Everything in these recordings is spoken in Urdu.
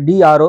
DRO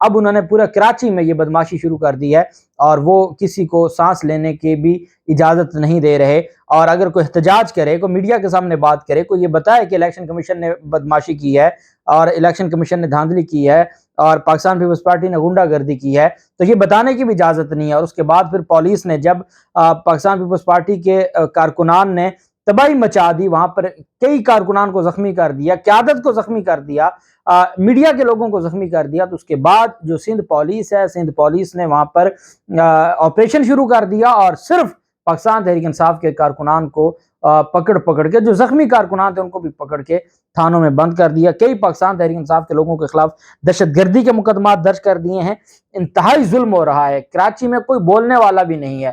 اب انہوں نے پورا کراچی میں یہ بدماشی شروع کر دی ہے اور وہ کسی کو سانس لینے کی بھی اجازت نہیں دے رہے، اور اگر کوئی احتجاج کرے، کوئی میڈیا کے سامنے بات کرے، کوئی یہ بتائے کہ الیکشن کمیشن نے بدماشی کی ہے اور الیکشن کمیشن نے دھاندلی کی ہے اور پاکستان پیپلز پارٹی نے غنڈہ گردی کی ہے، تو یہ بتانے کی بھی اجازت نہیں ہے۔ اور اس کے بعد پھر پولیس نے جب پاکستان پیپلز پارٹی کے کارکنان نے تباہی مچا دی، وہاں پر کئی کارکنان کو زخمی کر دیا، قیادت کو زخمی کر دیا، میڈیا کے لوگوں کو زخمی کر دیا، تو اس کے بعد جو سندھ پولیس ہے، سندھ پولیس نے وہاں پر آپریشن شروع کر دیا اور صرف پاکستان تحریک انصاف کے کارکنان کو پکڑ کے، جو زخمی کارکنان تھے ان کو بھی پکڑ کے تھانوں میں بند کر دیا۔ کئی پاکستان تحریک انصاف کے لوگوں کے خلاف دہشت گردی کے مقدمات درج کر دیے ہیں۔ انتہائی ظلم ہو رہا ہے، کراچی میں کوئی بولنے والا بھی نہیں ہے۔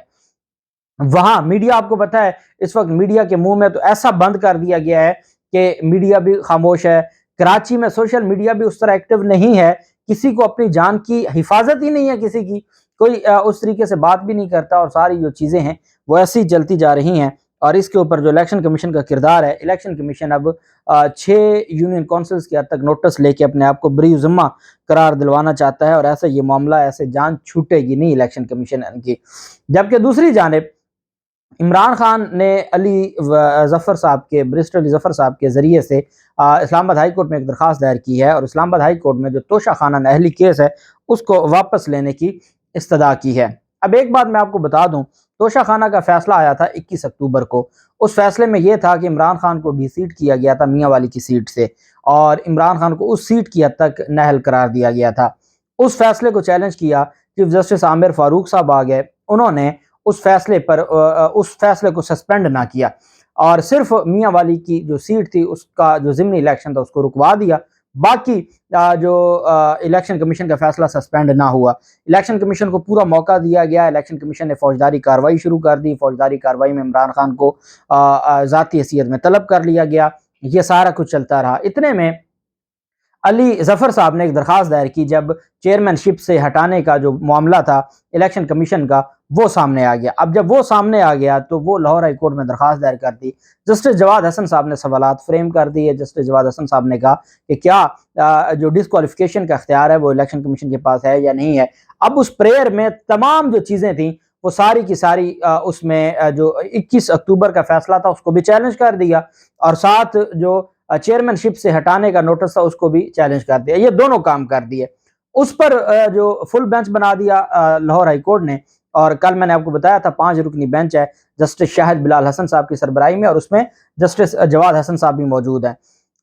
وہاں میڈیا، آپ کو پتا ہے اس وقت میڈیا کے منہ میں تو ایسا بند کر دیا گیا ہے کہ میڈیا بھی خاموش ہے۔ کراچی میں سوشل میڈیا بھی اس طرح ایکٹیو نہیں ہے، کسی کو اپنی جان کی حفاظت ہی نہیں ہے، کسی کی کوئی اس طریقے سے بات بھی نہیں کرتا، اور ساری جو چیزیں ہیں وہ ایسی ہی چلتی جا رہی ہیں۔ اور اس کے اوپر جو الیکشن کمیشن کا کردار ہے، الیکشن کمیشن اب 6 یونین کونسلز کی حد تک نوٹس لے کے اپنے آپ کو بری ذمہ قرار دلوانا چاہتا ہے، اور ایسے یہ معاملہ ایسے جان چھوٹے گی نہیں الیکشن کمیشن کی۔ جبکہ دوسری جانب عمران خان نے علی ظفر صاحب کے، بریسٹر علی ظفر صاحب کے ذریعے سے اسلام آباد ہائی کورٹ میں ایک درخواست دائر کی ہے، اور اسلام آباد ہائی کورٹ میں جو توشہ خانہ نااہلی کیس ہے اس کو واپس لینے کی استدعا کی ہے۔ اب ایک بات میں آپ کو بتا دوں، توشہ خانہ کا فیصلہ آیا تھا 21 اکتوبر کو۔ اس فیصلے میں یہ تھا کہ عمران خان کو ڈی سیٹ کیا گیا تھا میاں والی کی سیٹ سے، اور عمران خان کو اس سیٹ کی حد تک نااہل قرار دیا گیا تھا۔ اس فیصلے کو چیلنج کیا، چیف جسٹس عامر فاروق صاحب آ گئے، انہوں نے اس فیصلے کو سسپینڈ نہ کیا، اور صرف میاں والی کی جو سیٹ تھی اس کا جو ضمنی الیکشن تھا اس کو رکوا دیا، باقی جو الیکشن کمیشن کا فیصلہ سسپینڈ نہ ہوا۔ الیکشن کمیشن کو پورا موقع دیا گیا، الیکشن کمیشن نے فوجداری کارروائی شروع کر دی، فوجداری کارروائی میں عمران خان کو ذاتی حیثیت میں طلب کر لیا گیا، یہ سارا کچھ چلتا رہا۔ اتنے میں علی ظفر صاحب نے ایک درخواست دائر کی، جب چیئرمین شپ سے ہٹانے کا جو معاملہ تھا الیکشن کمیشن کا وہ سامنے آ گیا۔ اب جب وہ سامنے آ گیا تو وہ لاہور ہائی کورٹ میں درخواست دائر کر دی۔ جسٹس جواد حسن صاحب نے سوالات فریم کر دیے۔ جسٹس جواد حسن صاحب نے کہا کہ کیا جو ڈسکوالیفیکیشن کا اختیار ہے وہ الیکشن کمیشن کے پاس ہے یا نہیں ہے۔ اب اس پریئر میں تمام جو چیزیں تھیں وہ ساری کی ساری اس میں جو 21 اکتوبر کا فیصلہ تھا اس کو بھی چیلنج کر دیا، اور ساتھ جو چیئرمین شپ سے ہٹانے کا نوٹس تھا اس کو بھی چیلنج کر دیا۔ یہ دونوں کام کر دیے۔ اس پر جو فل بینچ بنا دیا لاہور ہائی کورٹ نے، اور کل میں نے آپ کو بتایا تھا 5 رکنی بینچ ہے جسٹس شاہد بلال حسن صاحب کی سربراہی میں، اور اس میں جسٹس جواد حسن صاحب بھی موجود ہیں۔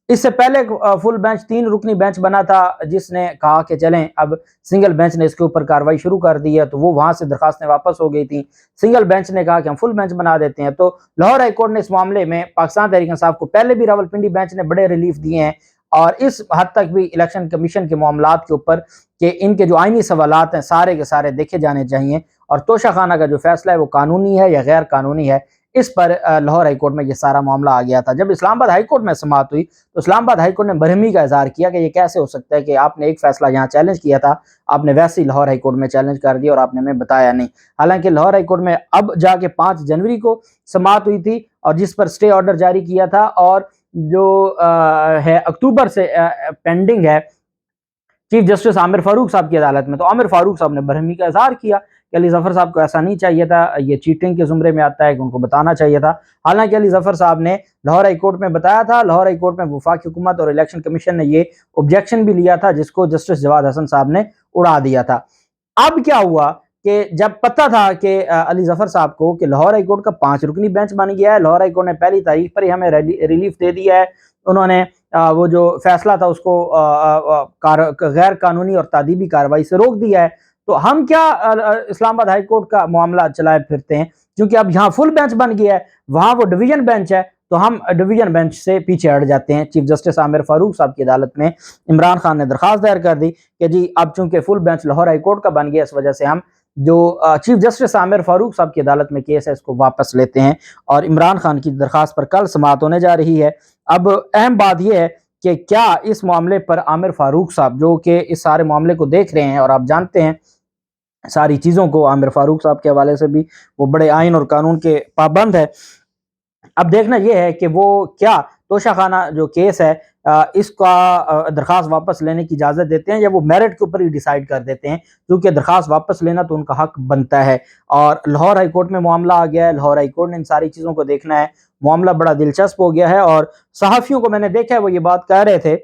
اس سے پہلے فل بینچ 3 رکنی بینچ بنا تھا، جس نے کہا کہ چلیں اب سنگل بینچ نے اس کے اوپر کارروائی شروع کر دی ہے، تو وہ وہاں سے درخواستیں واپس ہو گئی تھیں۔ سنگل بینچ نے کہا کہ ہم فل بینچ بنا دیتے ہیں، تو لاہور ہائی کورٹ نے اس معاملے میں پاکستان تحریک انصاف کو پہلے بھی راولپنڈی بینچ نے بڑے ریلیف دیے ہیں، اور اس حد تک بھی الیکشن کمیشن کے معاملات کے اوپر کہ ان کے جو آئینی سوالات ہیں سارے کے سارے دیکھے جانے چاہیے، اور توشہ خانہ کا جو فیصلہ ہے وہ قانونی ہے یا غیر قانونی ہے، اس پر لاہور ہائی کورٹ میں یہ سارا معاملہ آ گیا تھا۔ جب اسلام آباد ہائی کورٹ میں سماعت ہوئی تو اسلام آباد ہائی کورٹ نے برہمی کا اظہار کیا کہ یہ کیسے ہو سکتا ہے کہ آپ نے ایک فیصلہ یہاں چیلنج کیا تھا، آپ نے ویسے ہی لاہور ہائی کورٹ میں چیلنج کر دیا اور آپ نے ہمیں بتایا نہیں۔ حالانکہ لاہور ہائی کورٹ میں اب جا کے 5 جنوری کو سماعت ہوئی تھی، اور جس پر سٹے آرڈر جاری کیا تھا، اور جو ہے اکتوبر سے پینڈنگ ہے چیف جسٹس عامر فاروق صاحب کی عدالت میں۔ تو عامر فاروق صاحب نے برہمی کا اظہار کیا کہ علی ظفر صاحب کو ایسا نہیں چاہیے تھا، یہ چیٹنگ کے زمرے میں آتا ہے کہ ان کو بتانا چاہیے تھا۔ حالانکہ علی ظفر صاحب نے لاہور ہائی کورٹ میں بتایا تھا، لاہور ہائی کورٹ میں وفاقی حکومت اور الیکشن کمیشن نے یہ آبجیکشن بھی لیا تھا، جس کو جسٹس جواد حسن صاحب نے اڑا دیا تھا۔ اب کیا ہوا کہ جب پتہ تھا کہ علی ظفر صاحب کو کہ لاہور ہائی کورٹ کا 5 رکنی بینچ بن گیا ہے، لاہور ہائی کورٹ نے پہلی تاریخ پر ہی ہمیں ریلیف دے دیا ہے، انہوں نے وہ جو فیصلہ تھا اس کو غیر قانونی اور تادیبی کارروائی سے روک دیا ہے، تو ہم کیا اسلام آباد ہائی کورٹ کا معاملہ چلائے پھرتے ہیں، کیونکہ اب یہاں فل بینچ بن گیا ہے، وہاں وہ ڈویژن بینچ ہے، تو ہم ڈویژن بینچ سے پیچھے ہٹ جاتے ہیں۔ چیف جسٹس عامر فاروق صاحب کی عدالت میں عمران خان نے درخواست دائر کر دی کہ جی اب چونکہ full bench Lahore high court کا بن گیا، اس وجہ سے ہم جو چیف جسٹس عامر فاروق صاحب کی عدالت میں کیس ہے اس کو واپس لیتے ہیں، اور عمران خان کی درخواست پر کل سماعت ہونے جا رہی ہے۔ اب اہم بات یہ ہے کہ کیا اس معاملے پر عامر فاروق صاحب جو کہ اس سارے معاملے کو دیکھ رہے ہیں، اور آپ جانتے ہیں ساری چیزوں کو عامر فاروق صاحب کے حوالے سے بھی وہ بڑے آئین اور قانون کے پابند ہے، اب دیکھنا یہ ہے کہ وہ کیا توشہ خانہ جو کیس ہے اس کا درخواست واپس لینے کی اجازت دیتے ہیں یا وہ میرٹ کے اوپر ہی ڈیسائیڈ کر دیتے ہیں، کیونکہ درخواست واپس لینا تو ان کا حق بنتا ہے۔ اور لاہور ہائی کورٹ میں معاملہ آ گیا ہے، لاہور ہائی کورٹ نے ان ساری چیزوں کو دیکھنا ہے، معاملہ بڑا دلچسپ ہو گیا ہے۔ اور صحافیوں کو میں نے دیکھا ہے وہ یہ بات کہہ رہے تھے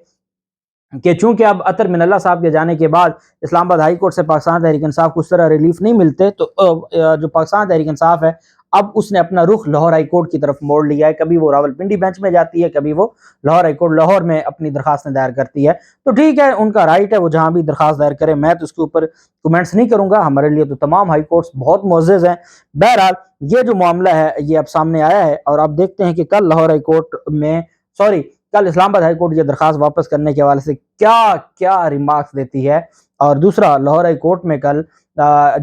کہ چونکہ اب اطہر من اللہ صاحب کے جانے کے بعد اسلام آباد ہائی کورٹ سے پاکستان تحریک انصاف کو اس طرح ریلیف نہیں ملتے، تو جو پاکستان تحریک انصاف ہے اب اس نے اپنا رخ لاہور ہائی کورٹ کی طرف موڑ لیا ہے۔ کبھی وہ راولپنڈی بینچ میں جاتی ہے، کبھی وہ لاہور ہائی کورٹ لاہور میں اپنی درخواستیں دائر کرتی ہے۔ تو ٹھیک ہے، ان کا رائٹ ہے، وہ جہاں بھی درخواست دائر کرے، میں تو اس کے اوپر کومنٹس نہیں کروں گا، ہمارے لیے تو تمام ہائی کورٹس بہت معزز ہیں۔ بہرحال یہ جو معاملہ ہے یہ اب سامنے آیا ہے، اور اب دیکھتے ہیں کہ کل لاہور ہائی کورٹ میں کل اسلام آباد ہائی کورٹ یہ درخواست واپس کرنے کے حوالے سے کیا کیا ریمارکس دیتی ہے۔ اور دوسرا، لاہور ہائی کورٹ میں کل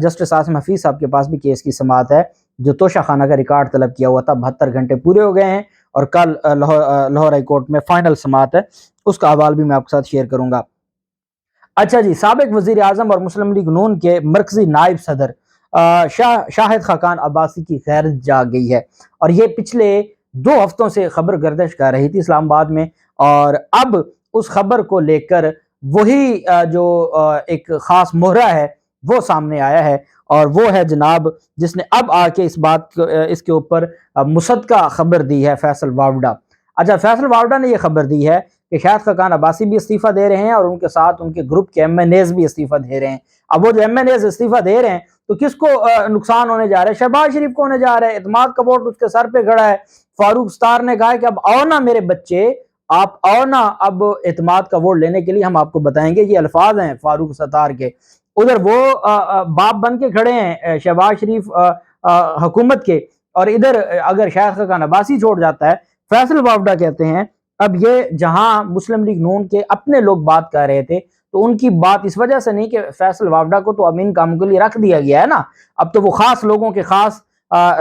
جسٹس عاصم حفیظ صاحب کے پاس بھی کیس کی سماعت ہے، جو توشہ خانہ کا ریکارڈ طلب کیا ہوا تھا، 72 گھنٹے پورے ہو گئے ہیں، اور کل لاہور ہائی کورٹ میں فائنل سماعت ہے، اس کا حوالہ بھی میں آپ کے ساتھ شیئر کروں گا۔ اچھا جی، سابق وزیر اعظم اور مسلم لیگ نون کے مرکزی نائب صدر شاہد خاقان عباسی کی غیرت جاگ گئی ہے، اور یہ پچھلے 2 ہفتوں سے خبر گردش کر رہی تھی اسلام آباد میں، اور اب اس خبر کو لے کر وہی جو ایک خاص مہرہ ہے وہ سامنے آیا ہے، اور وہ ہے جناب جس نے اب آ کے اس کے اوپر مصدقہ خبر دی ہے، فیصل واوڈا۔ اچھا، فیصل واوڈا نے یہ خبر دی ہے کہ شاہد خاقان عباسی بھی استعفیٰ دے رہے ہیں، اور ان کے ساتھ ان کے گروپ کے ایم این ایز بھی استعفیٰ دے رہے ہیں۔ اب وہ جو ایم این ایز استعفیٰ دے رہے ہیں تو کس کو نقصان ہونے جا رہا ہے؟ شہباز شریف کو ہونے جا رہا ہے، اعتماد کا ووٹ اس کے سر پہ کھڑا ہے۔ فاروق ستار نے کہا ہے کہ اب آؤ نا میرے بچے، آپ آؤ نا اب اعتماد کا ووٹ لینے کے لیے، ہم آپ کو بتائیں گے۔ یہ الفاظ ہیں فاروق ستار کے۔ ادھر وہ باپ بن کے کھڑے ہیں شہباز شریف حکومت کے، اور ادھر اگر شاہد خاقان عباسی چھوڑ جاتا ہے، فیصل واوڈا کہتے ہیں اب یہ جہاں مسلم لیگ نون کے اپنے لوگ بات کر رہے تھے تو ان کی بات اس وجہ سے نہیں کہ فیصل واوڈا کو تو اب ان کاموں کے لیے رکھ دیا گیا ہے نا، اب تو وہ خاص لوگوں کے خاص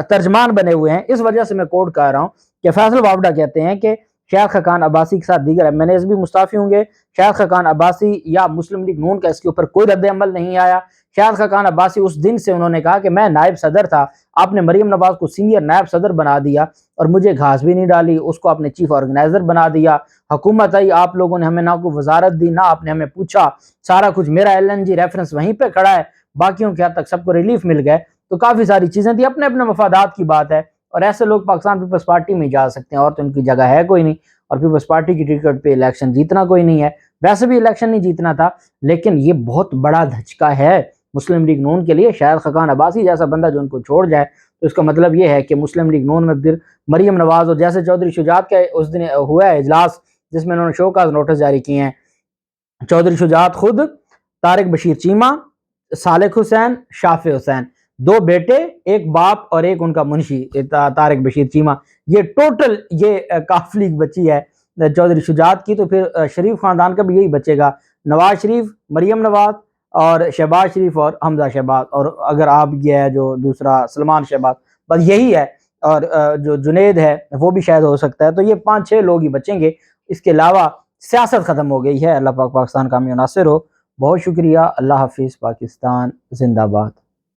ترجمان بنے ہوئے ہیں، اس وجہ سے میں کوٹ کر رہا ہوں کہ فیصل واوڈا کہتے ہیں کہ شاہد خاقان عباسی کے ساتھ دیگر ایم این ایز بھی مستعفی ہوں گے۔ شاہد خاقان عباسی یا مسلم لیگ نون کا اس کے اوپر کوئی رد عمل نہیں آیا۔ شاہد خاقان عباسی اس دن سے انہوں نے کہا کہ میں نائب صدر تھا، آپ نے مریم نواز کو سینئر نائب صدر بنا دیا اور مجھے گھاس بھی نہیں ڈالی، اس کو آپ نے چیف آرگنائزر بنا دیا، حکومت آئی، آپ لوگوں نے ہمیں نہ کوئی وزارت دی، نہ آپ نے ہمیں پوچھا، سارا کچھ میرا ایل این جی ریفرنس وہیں پہ کھڑا ہے، باقیوں کے حد تک سب کو ریلیف مل گئے۔ تو کافی ساری چیزیں تھی، اپنے اپنے مفادات کی بات ہے، اور ایسے لوگ پاکستان پیپلز پارٹی میں جا سکتے ہیں، اور تو ان کی جگہ ہے کوئی نہیں، اور پیپلز پارٹی کی ٹکٹ پہ الیکشن جیتنا کوئی نہیں ہے، ویسے بھی الیکشن نہیں جیتنا تھا، لیکن یہ بہت بڑا دھچکا ہے مسلم لیگ نون کے لیے۔ شاہد خاقان عباسی جیسا بندہ جو ان کو چھوڑ جائے تو اس کا مطلب یہ ہے کہ مسلم لیگ نون میں پھر مریم نواز، اور جیسے چودھری شجاعت کا اس دن ہوا ہے اجلاس جس میں انہوں نے شوکاز نوٹس جاری کیے ہیں، چودھری شجاعت خود، طارق بشیر چیمہ، صالح حسین، شافع حسین، 2 بیٹے، ایک باپ اور ایک ان کا منشی طارق بشیر چیمہ، یہ ٹوٹل یہ کاف لیگ بچی ہے چودھری شجاعت کی۔ تو پھر شریف خاندان کا بھی یہی بچے گا، نواز شریف، مریم نواز اور شہباز شریف اور حمزہ شہباز، اور اگر آپ یہ ہے جو دوسرا سلمان شہباز، بس یہی ہے، اور جو جنید ہے وہ بھی شاید ہو سکتا ہے۔ تو یہ 5-6 لوگ ہی بچیں گے، اس کے علاوہ سیاست ختم ہو گئی ہے۔ اللہ پاک پاکستان کا حامی و ناصر ہو۔ بہت شکریہ، اللہ حافظ، پاکستان زندہ باد۔